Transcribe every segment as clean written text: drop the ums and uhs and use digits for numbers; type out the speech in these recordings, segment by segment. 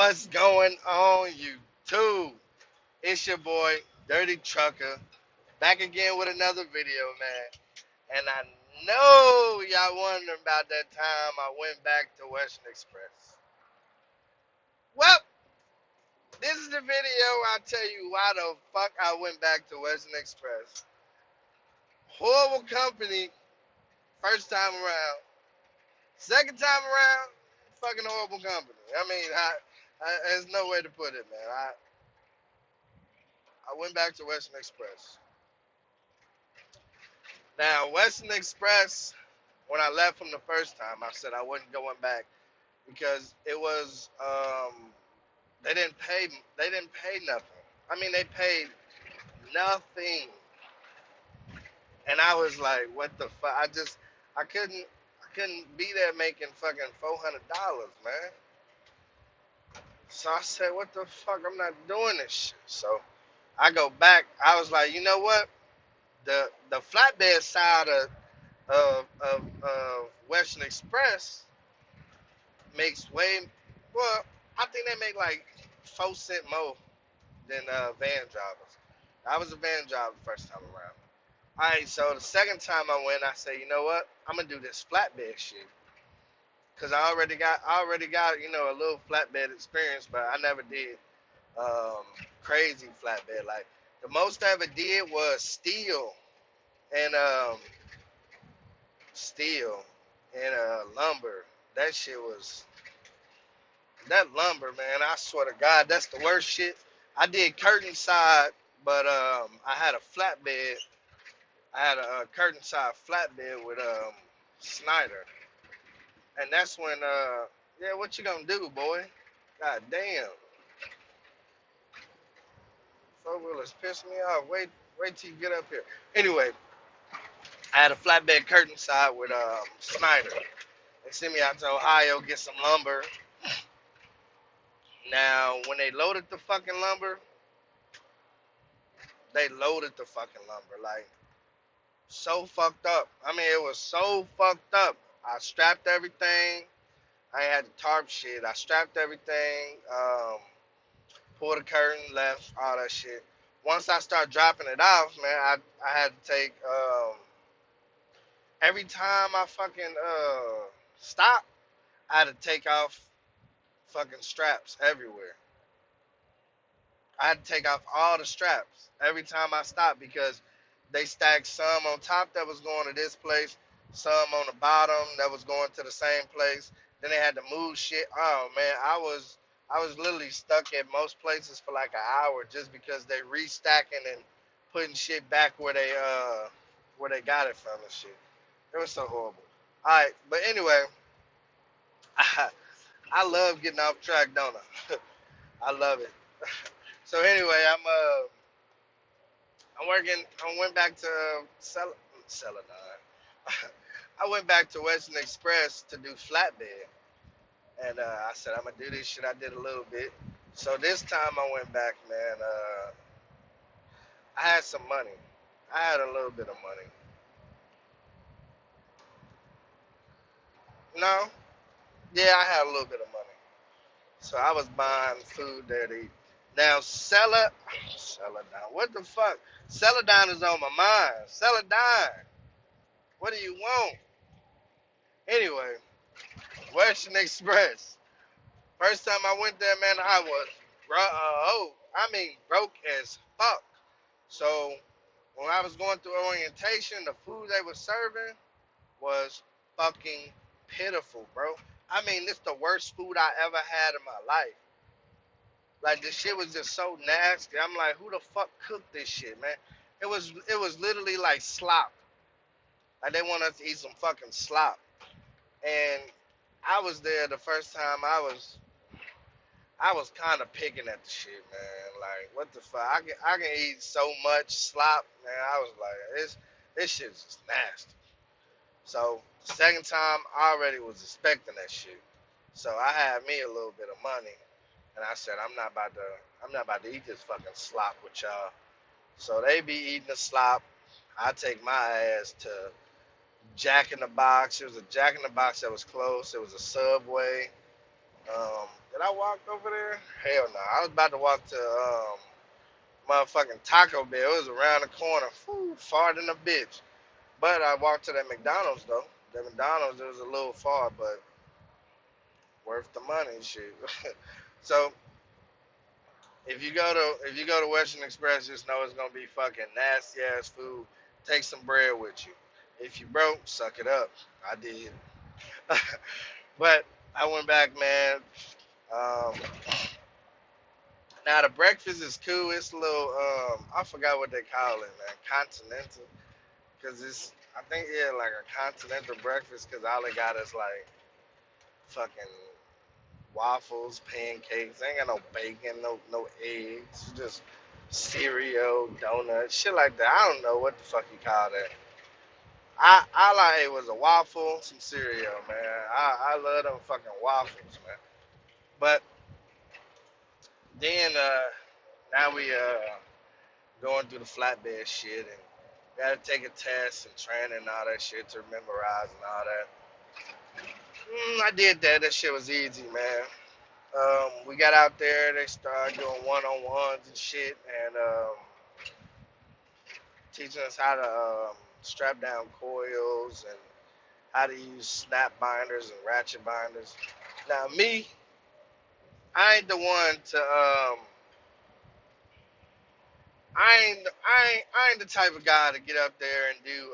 What's going on, YouTube? It's your boy, Dirty Trucker, back again with another video, man. And I know y'all wondering about that time I went back to Western Express. Well, this is the video I'll tell you why the fuck I went back to Western Express. Horrible company, first time around. Second time around, fucking horrible company. There's no way to put it, man. I went back to Western Express. Now, Western Express, when I left from the first time, I said I wasn't going back because it was they didn't pay nothing. I mean, they paid nothing, and I was like, what the fuck? I couldn't be there making fucking $400, man. So I said, what the fuck? I'm not doing this shit. So I go back. I was like, you know what? The flatbed side of Western Express makes way well. I think they make like 4 cent more than van drivers. I was a van driver the first time around. All right, so the second time I went, I said, you know what? I'm gonna do this flatbed shit because I already got a little flatbed experience, but I never did crazy flatbed. Like the most I ever did was and steel lumber. That shit was that lumber, man. I swear to God, that's the worst shit. I did curtain side, but I had a flatbed. I had a curtain side flatbed with Snyder, and that's when yeah, what you gonna do, boy? God damn, four wheelers piss me off. Wait till you get up here. Anyway, I had a flatbed curtain side with Snyder. They sent me out to Ohio get some lumber. Now, when they loaded the fucking lumber, they loaded the fucking lumber like so fucked up. I mean, it was so fucked up. I strapped everything. I had the tarp shit. I strapped everything. Pulled the curtain, left, all that shit. Once I start dropping it off, man, I had to take every time I fucking stop, I had to take off fucking straps everywhere. I had to take off all the straps every time I stopped because they stacked some on top that was going to this place, some on the bottom that was going to the same place. Then they had to move shit. Oh man, I was literally stuck at most places for like an hour just because they restacking and putting shit back where they got it from and shit. It was so horrible. All right, but anyway, I love getting off track, don't I? I love it. So anyway, I'm working. I went back to Celadon. I went back to Western Express to do flatbed, and I said I'm gonna do this shit. I did a little bit. So this time I went back, man. I had some money. I had a little bit of money. No, yeah, I had a little bit of money. So I was buying food there to eat. Now Celadon. What the fuck? Celadon is on my mind. Celadon. What do you want? Anyway, Western Express. First time I went there, man, I was broke as fuck. So when I was going through orientation, the food they were serving was fucking pitiful, bro. I mean, this the worst food I ever had in my life. Like this shit was just so nasty. I'm like, who the fuck cooked this shit, man? It was literally like slop. Like they want us to eat some fucking slop. And I was there the first time. I was kind of picking at the shit, man. Like, what the fuck? I can eat so much slop, man. I was like, this shit's just nasty. So the second time, I already was expecting that shit. So I had me a little bit of money, and I said, I'm not about to eat this fucking slop with y'all. So they be eating the slop. I take my ass to Jack in the Box. It was a Jack in the Box that was close. It was a Subway. Did I walk over there? Hell no. I was about to walk to motherfucking Taco Bell. It was around the corner. Whew, far than a bitch. But I walked to that McDonald's though. That McDonald's, it was a little far, but worth the money, shit. So if you go to Western Express, just know it's gonna be fucking nasty ass food. Take some bread with you. If you broke, suck it up. I did. But I went back, man. Um, Now the breakfast is cool. It's a little I forgot what they call it, man. Continental, cause it's I think yeah like a continental breakfast, cause all they got is like fucking waffles, pancakes. They ain't got no bacon, no eggs. Just cereal, donuts, shit like that. I don't know what the fuck you call that. I like it was a waffle, some cereal, man. I love them fucking waffles, man. But then now we going through the flatbed shit and gotta take a test and train and all that shit to memorize and all that. I did that. That shit was easy, man. We got out there. They started doing one-on-ones and shit, and teaching us how to strap down coils and how to use snap binders and ratchet binders. Now, me, I ain't the one to I ain't the type of guy to get up there and do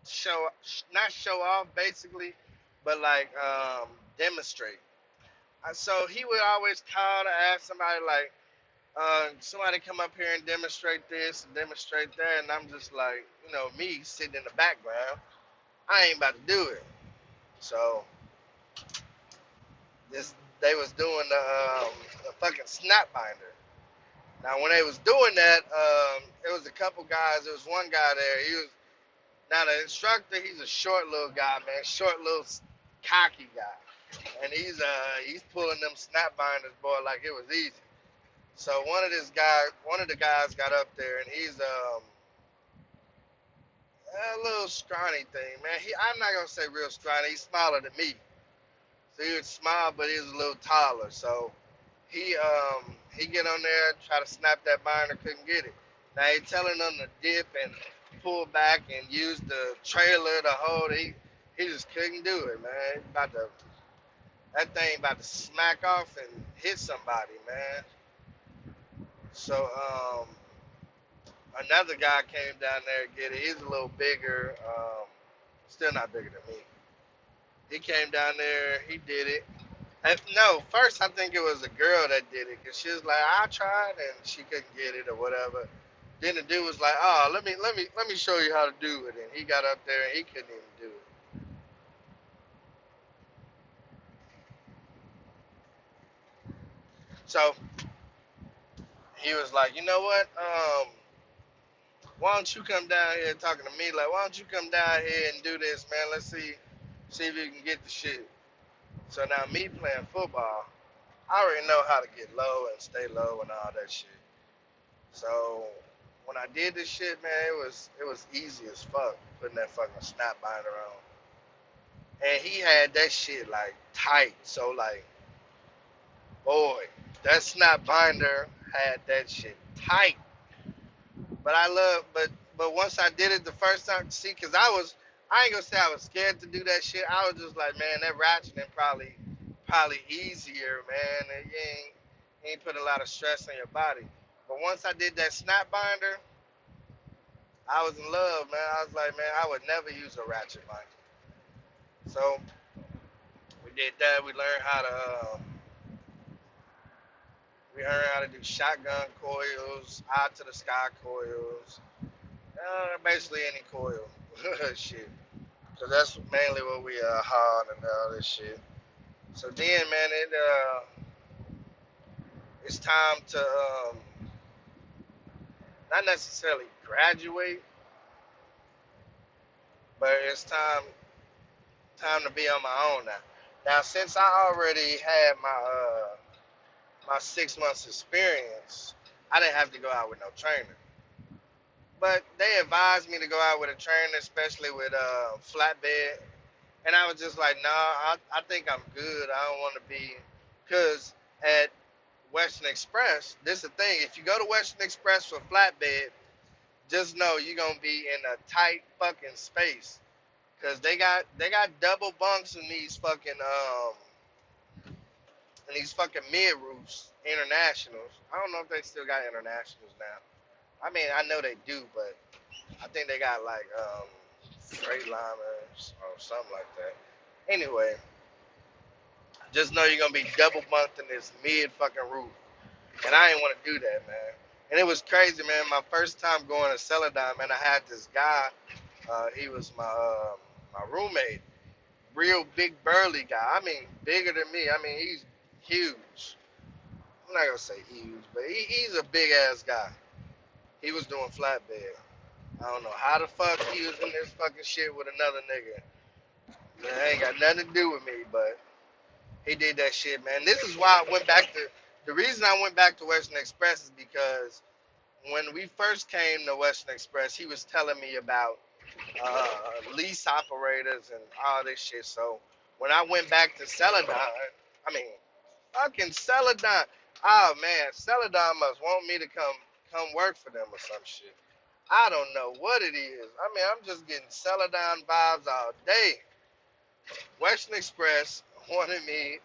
show not show off basically, but like demonstrate. So he would always call to ask somebody like, somebody come up here and demonstrate this and demonstrate that, and I'm just like, me sitting in the background, I ain't about to do it. So this they was doing the fucking snap binder. Now when they was doing that, it was a couple guys. There was one guy there. He was now the instructor. He's a short little guy, man, short little cocky guy, and he's pulling them snap binders, boy, like it was easy. So one of the guys got up there, and he's a little scrawny thing, man. I'm not gonna say real scrawny. He's smaller than me, so he was small, but he was a little taller. So he get on there, try to snap that binder, couldn't get it. Now he telling them to dip and pull back and use the trailer to hold it. He just couldn't do it, man. That thing about to smack off and hit somebody, man. So another guy came down there and get it. He's a little bigger, still not bigger than me. He came down there, he did it. And no, first I think it was a girl that did it because she was like, I tried and she couldn't get it or whatever. Then the dude was like, oh, let me show you how to do it. And he got up there and he couldn't even do it. So he was like, you know what? Why don't you come down here talking to me like, why don't you come down here and do this, man? Let's see if you can get the shit. So now me playing football, I already know how to get low and stay low and all that shit. So when I did this shit, man, it was easy as fuck putting that fucking snap binder on. And he had that shit like tight. So like, boy, that snap binder had that shit tight. But once I did it the first time, see, cause I ain't gonna say I was scared to do that shit. I was just like, man, that ratcheting probably easier, man. And you ain't put a lot of stress on your body. But once I did that snap binder, I was in love, man. I was like, man, I would never use a ratchet binder. So we did that. We learned how to do shotgun coils, out to the sky coils, basically any coil, shit. So that's mainly what we hauled and all this shit. So then, man, it's time to not necessarily graduate, but it's time to be on my own now. Now, since I already had my 6 months experience, I didn't have to go out with no trainer. But they advised me to go out with a trainer, especially with flatbed. And I was just like, nah, I think I'm good. I don't want to be. Cause at Western Express, this is the thing. If you go to Western Express for flatbed, just know you're gonna be in a tight fucking space. Cause they got double bunks in these fucking mid roofs, internationals. I don't know if they still got internationals now. I mean, I know they do, but I think they got like Freightliners or something like that. Anyway, just know you're gonna be double bunked in this mid fucking roof, and I didn't want to do that, man. And it was crazy, man. My first time going to Celadon, man, I had this guy. He was my roommate, real big burly guy. I mean, bigger than me. I mean, he's huge. I'm not gonna say huge, but he's a big ass guy. He was doing flatbed. I don't know how the fuck he was in this fucking shit with another nigga. Man, ain't got nothing to do with me, but he did that shit, man. This is why I went back to. The reason I went back to Western Express is because when we first came to Western Express, he was telling me about lease operators and all this shit. So when I went back to Celadon, I mean, fucking Celadon. Oh man, Celadon must want me to come work for them or some shit. I don't know what it is. I mean, I'm just getting Celadon vibes all day. Western Express wanted me.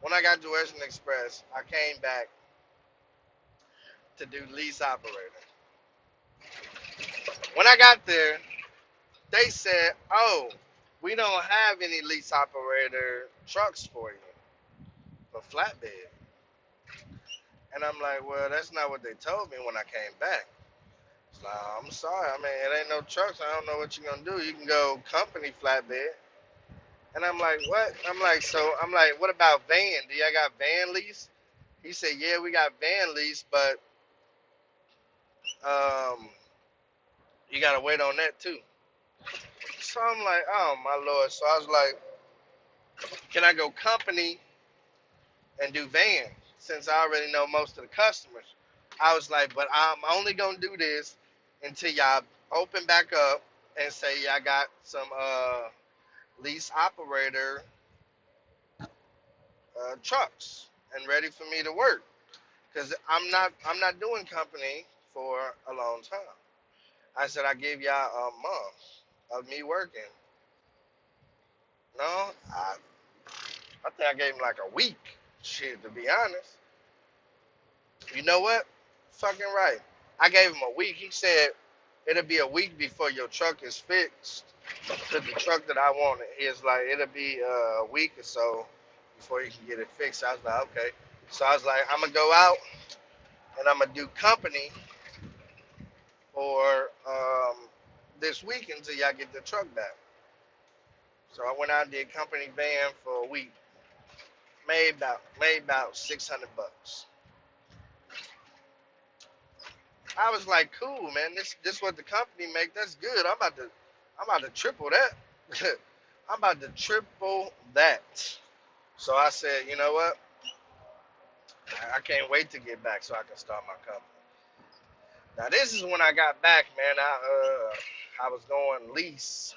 When I got to Western Express, I came back to do lease operator. When I got there, they said, "Oh, we don't have any lease operator trucks for you for flatbed." And I'm like, "Well, that's not what they told me when I came back." It's like, "I'm sorry. I mean, it ain't no trucks. I don't know what you're gonna do. You can go company flatbed." And I'm like, "What?" I'm like, "What about van? Do y'all got van lease?" He said, "Yeah, we got van lease, but um, you gotta wait on that too." So I'm like, "Oh my lord!" So I was like, "Can I go company and do van since I already know most of the customers?" I was like, "But I'm only gonna do this until y'all open back up and say y'all got some lease operator trucks and ready for me to work, because I'm not doing company for a long time." I said, "I gave y'all a month of me working." No, I think I gave him like a week. Shit, to be honest. You know what? Fucking right. I gave him a week. He said it'll be a week before your truck is fixed. To the truck that I wanted, he was like, it'll be a week or so before you can get it fixed. I was like, okay. So I was like, I'm gonna go out and I'm gonna do company for this week until y'all get the truck back. So I went out and did company van for a week. Made about $600. I was like, cool, man. This what the company make. That's good. I'm about to triple that. I'm about to triple that. So I said, you know what? I can't wait to get back so I can start my company. Now this is when I got back, man. I was going lease.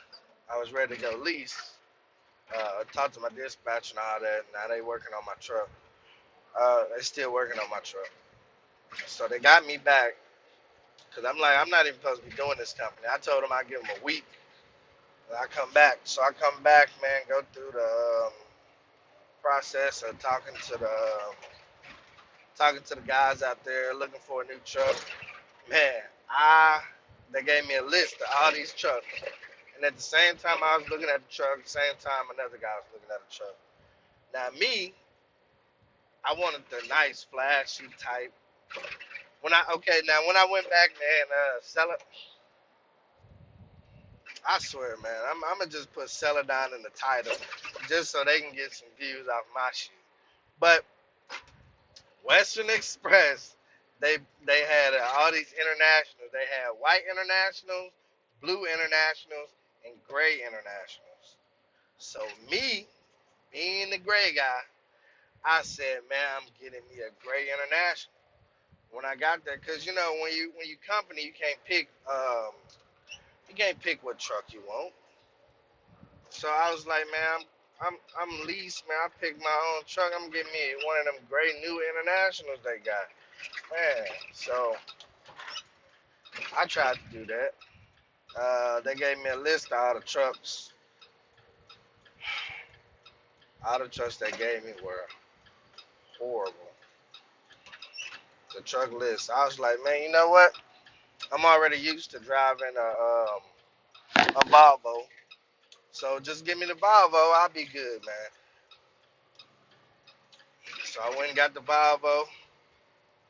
I was ready to go lease. I talked to my dispatch and all that. Now they working on my truck. They still working on my truck. So they got me back because I'm like, I'm not even supposed to be doing this company. I told them I'd give them a week. I come back. So I come back, man, go through the process of talking to the guys out there looking for a new truck. Man, I they gave me a list of all these trucks. And at the same time I was looking at the truck, at the same time another guy was looking at the truck. Now me, I wanted the nice flashy type. When I went back, man, sell it. I swear, man, I'm gonna just put Celadon in the title, just so they can get some views off my shit. But Western Express, they they had all these internationals. They had white internationals, blue internationals, and gray internationals. So me, being the gray guy, I said, man, I'm getting me a gray international. When I got there, cause when you company, you can't pick what truck you want. So I was like, man, I'm leased, man. I picked my own truck. I'm getting me one of them great new internationals they got, man. So I tried to do that. They gave me a list of all the trucks. All the trucks they gave me were horrible. The truck list. I was like, man, you know what? I'm already used to driving a Volvo. So just give me the Volvo, I'll be good, man. So I went and got the Volvo.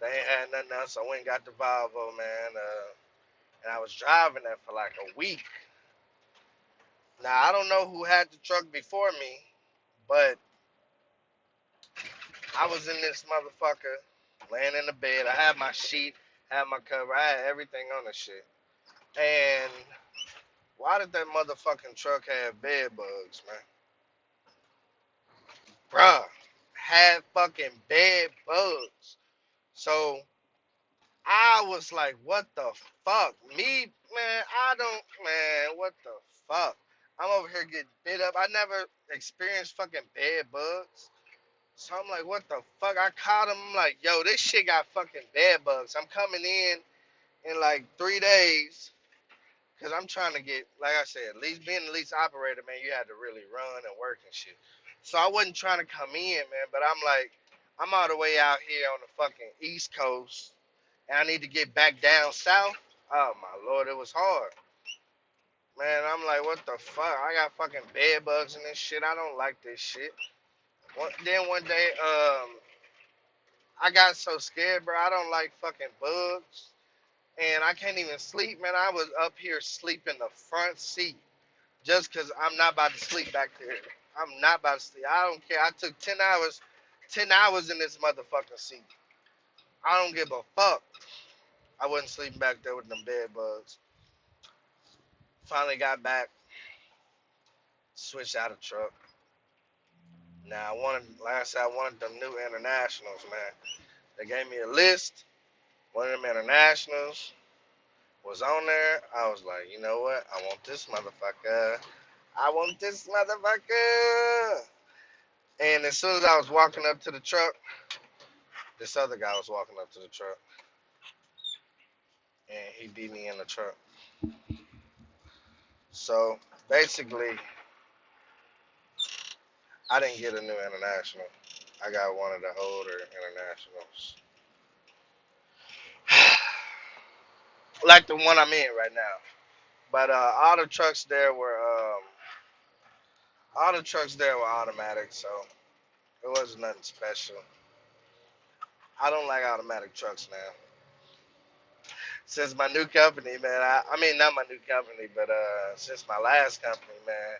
They ain't had nothing else. So I went and got the Volvo, man. And I was driving that for like a week. Now I don't know who had the truck before me, but I was in this motherfucker laying in the bed. I had my sheet, had my cover, I had everything on the shit. And why did that motherfucking truck have bed bugs, man? Bruh, had fucking bed bugs. So I was like, what the fuck? Me, man, I don't, man, what the fuck? I'm over here getting bit up. I never experienced fucking bed bugs. So I'm like, what the fuck? I caught him. I'm like, yo, this shit got fucking bed bugs. I'm coming in like 3 days because I'm trying to get, like I said, at least being the lease operator, man, you had to really run and work and shit. So I wasn't trying to come in, man, but I'm like, I'm all the way out here on the fucking East Coast and I need to get back down south. Oh my lord, it was hard. Man, I'm like, what the fuck? I got fucking bed bugs and this shit. I don't like this shit. Then one day, I got so scared, bro. I don't like fucking bugs. And I can't even sleep, man. I was up here sleeping the front seat just because I'm not about to sleep back there. I'm not about to sleep. I don't care. I took 10 hours in this motherfucking seat. I don't give a fuck. I wasn't sleeping back there with them bed bugs. Finally got back, switched out a truck. Now I wanted, like I said, I wanted them new internationals, man. They gave me a list. One of them internationals was on there. I was like, you know what? I want this motherfucker. I want this motherfucker. And as soon as I was walking up to the truck, this other guy was walking up to the truck, and he beat me in the truck. So basically, I didn't get a new international. I got one of the older internationals, like the one I'm in right now. But all the trucks there were automatic, so it wasn't nothing special. I don't like automatic trucks now. Since my new company, man, I mean not my new company, but since my last company, man,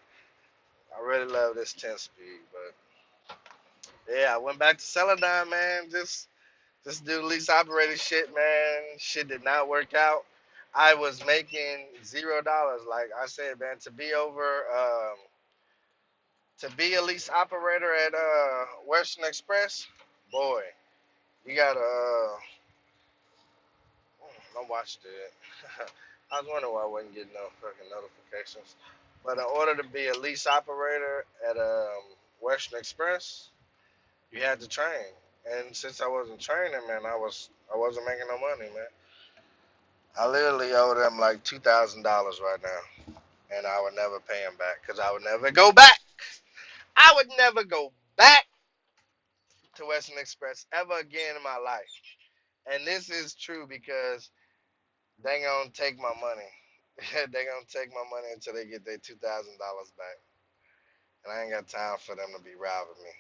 I really love this 10 speed. But yeah, I went back to Celadon, man. Just do lease operated shit, man. Shit did not work out. I was making $0. Like I said, man, to be a lease operator at Western Express, boy, you gotta I watched it. I was wondering why I wasn't getting no fucking notifications. But in order to be a lease operator at Western Express, you had to train. And since I wasn't training, man, I wasn't making no money, man. I literally owe them like $2,000 right now, and I would never pay them back because I would never go back. I would never go back to Western Express ever again in my life. And this is true because they gonna take my money. They gonna take my money until they get their $2,000 back, and I ain't got time for them to be robbing me.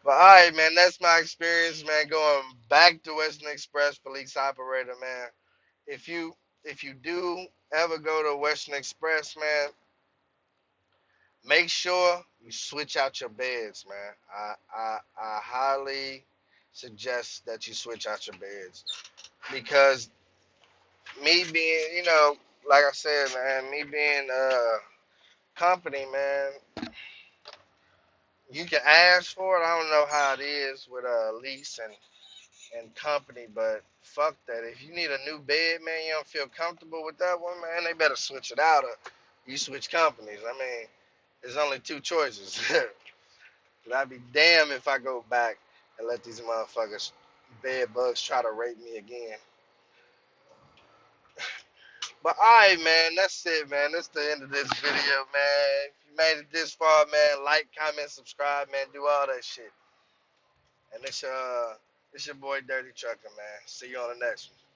But all right, man, that's my experience, man. Going back to Western Express police operator, man. If you if you do ever go to Western Express, man, make sure you switch out your beds, man. I highly suggest that you switch out your beds because me being, like I said, man, me being company, man, you can ask for it. I don't know how it is with a lease and company, but fuck that. If you need a new bed, man, you don't feel comfortable with that one, man, they better switch it out or you switch companies. I mean, There's only two choices. But I'd be damned if I go back and let these motherfuckers, bed bugs, try to rape me again. But alright, man, that's it, man. That's the end of this video, man. If you made it this far, man, like, comment, subscribe, man. Do all that shit. And it's your boy Dirty Trucker, man. See you on the next one.